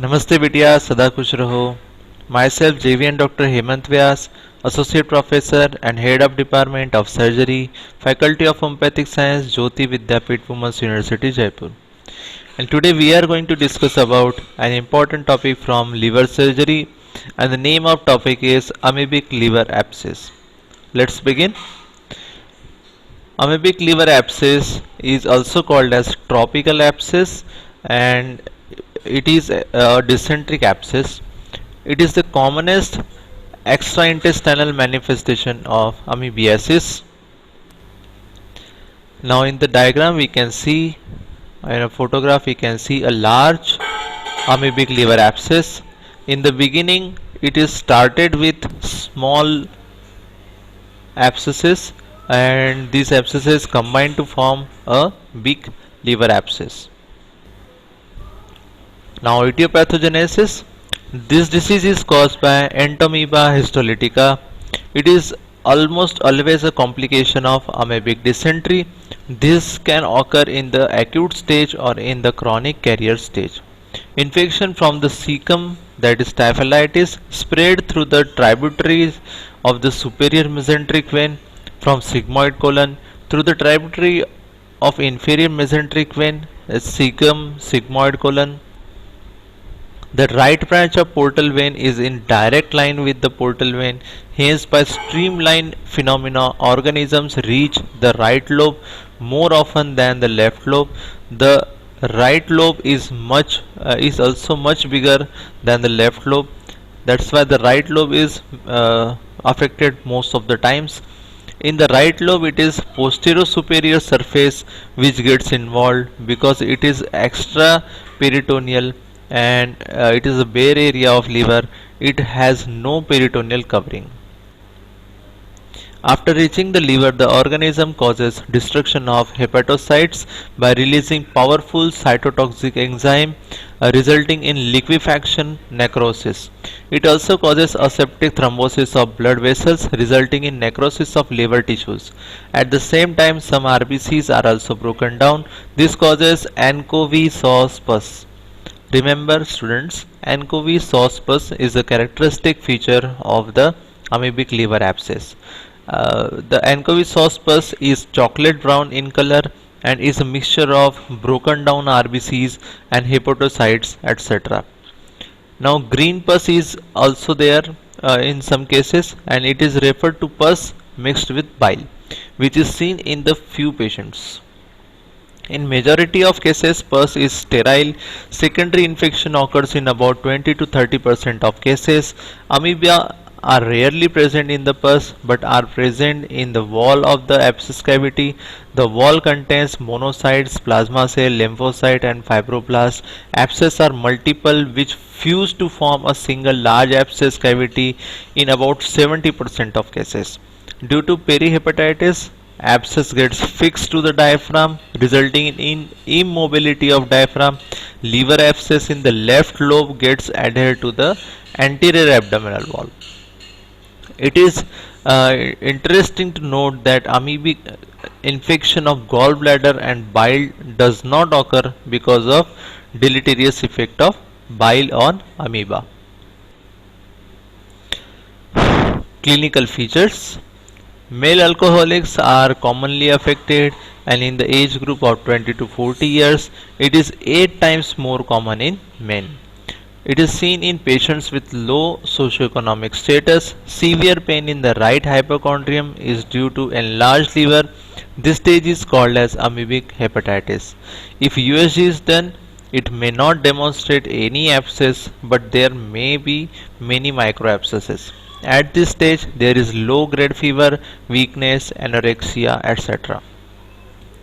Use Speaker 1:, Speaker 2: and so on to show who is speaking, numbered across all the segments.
Speaker 1: नमस्ते बिटिया, सदा खुश रहो। Myself JVN Dr. Hemant Vyas, Associate Professor and Head of Department of Surgery, Faculty of Homeopathic Science, Jyoti Vidyapeeth Women's University, Jaipur. And today we are going to discuss about an important topic from liver surgery, and the name of topic is amoebic liver abscess. Let's begin. Amoebic liver abscess is also called as tropical abscess, and it is a dysenteric abscess. It is the commonest extraintestinal manifestation of amoebiasis. Now in the diagram we can see, in a photograph we can see a large amoebic liver abscess. In the beginning it is started with small abscesses, and these abscesses combine to form a big liver abscess. Now etiopathogenesis. This disease is caused by Entamoeba histolytica. It is almost always a complication of amoebic dysentery. This can occur in the acute stage or in the chronic carrier stage. Infection from the cecum, that is typhlitis, spread through the tributaries of the superior mesenteric vein from sigmoid colon through the tributary of inferior mesenteric vein, cecum, sigmoid colon. The right branch of portal vein is in direct line with the portal vein. Hence, by streamline phenomena, organisms reach the right lobe more often than the left lobe. The right lobe is also much bigger than the left lobe. That's why the right lobe is affected most of the times. In the right lobe, it is posterior superior surface which gets involved because it is extra peritoneal, and it is a bare area of liver. It has no peritoneal covering. After reaching the liver, the organism causes destruction of hepatocytes by releasing powerful cytotoxic enzyme, resulting in liquefaction necrosis. It also causes aseptic thrombosis of blood vessels, resulting in necrosis of liver tissues. At the same time, some RBCs are also broken down. This causes anchovy sauce pus. Remember students, anchovy sauce pus is a characteristic feature of the amoebic liver abscess. The anchovy sauce pus is chocolate brown in color and is a mixture of broken down RBCs and hepatocytes, etc. Now green pus is also there in some cases, and it is referred to pus mixed with bile, which is seen in the few patients. In majority of cases, pus is sterile. Secondary infection occurs in about 20 to 30% of cases. Amoeba are rarely present in the pus but are present in the wall of the abscess cavity. The wall contains monocytes, plasma cell, lymphocyte and fibroblast. Abscesses are multiple which fuse to form a single large abscess cavity in about 70% of cases. Due to perihepatitis, abscess gets fixed to the diaphragm, resulting in immobility of diaphragm. Liver abscess in the left lobe gets adhered to the anterior abdominal wall. It is interesting to note that amoebic infection of gallbladder and bile does not occur because of deleterious effect of bile on amoeba. Clinical features. Male alcoholics are commonly affected, and in the age group of 20 to 40 years, it is 8 times more common in men. It is seen in patients with low socioeconomic status. Severe pain in the right hypochondrium is due to enlarged liver. This stage is called as amoebic hepatitis. If USG is done, it may not demonstrate any abscess, but there may be many microabscesses. At this stage, there is low grade fever, weakness, anorexia, etc.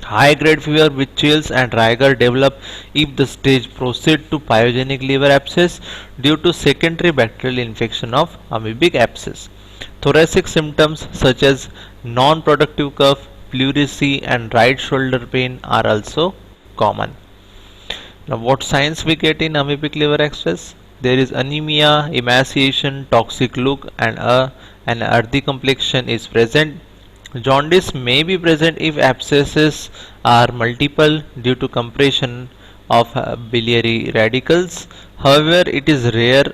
Speaker 1: High grade fever with chills and rigor develop if the stage proceeds to pyogenic liver abscess due to secondary bacterial infection of amoebic abscess. Thoracic symptoms such as non-productive cough, pleurisy and right shoulder pain are also common. Now what signs we get in amoebic liver abscess? There is anemia, emaciation, toxic look and an earthy complexion is present. Jaundice may be present if abscesses are multiple due to compression of biliary radicals. However, it is rare.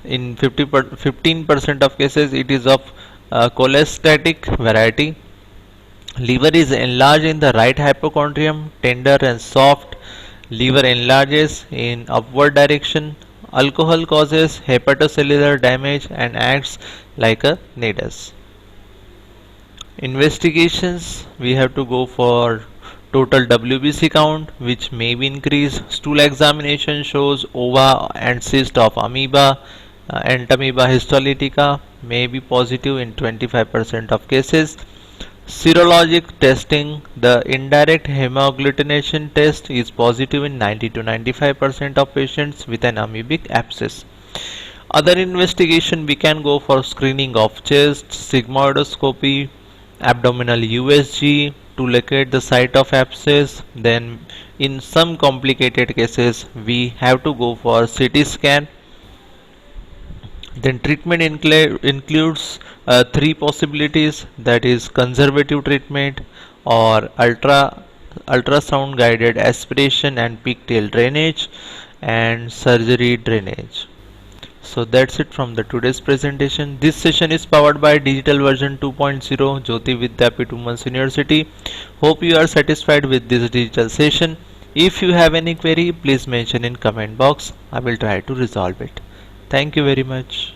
Speaker 1: In 15% of cases, it is of cholestatic variety. Liver is enlarged in the right hypochondrium, tender and soft. Liver enlarges in upward direction. Alcohol causes hepatocellular damage and acts like a nidus. Investigations, we have to go for total WBC count, which may be increased. Stool examination shows ova and cyst of amoeba. Entamoeba histolytica may be positive in 25% of cases. Serologic testing, the indirect hemagglutination test is positive in 90 to 95% of patients with an amoebic abscess. Other investigation, we can go for screening of chest, sigmoidoscopy, abdominal USG to locate the site of abscess. Then in some complicated cases we have to go for CT scan. Then treatment includes three possibilities, that is conservative treatment or ultrasound guided aspiration and pigtail drainage and surgery drainage. So that's it from the today's presentation. This session is powered by digital version 2.0 Jyoti Vidyapeeth Women's University. Hope you are satisfied with this digital session. If you have any query, please mention in comment box. I will try to resolve it. Thank you very much.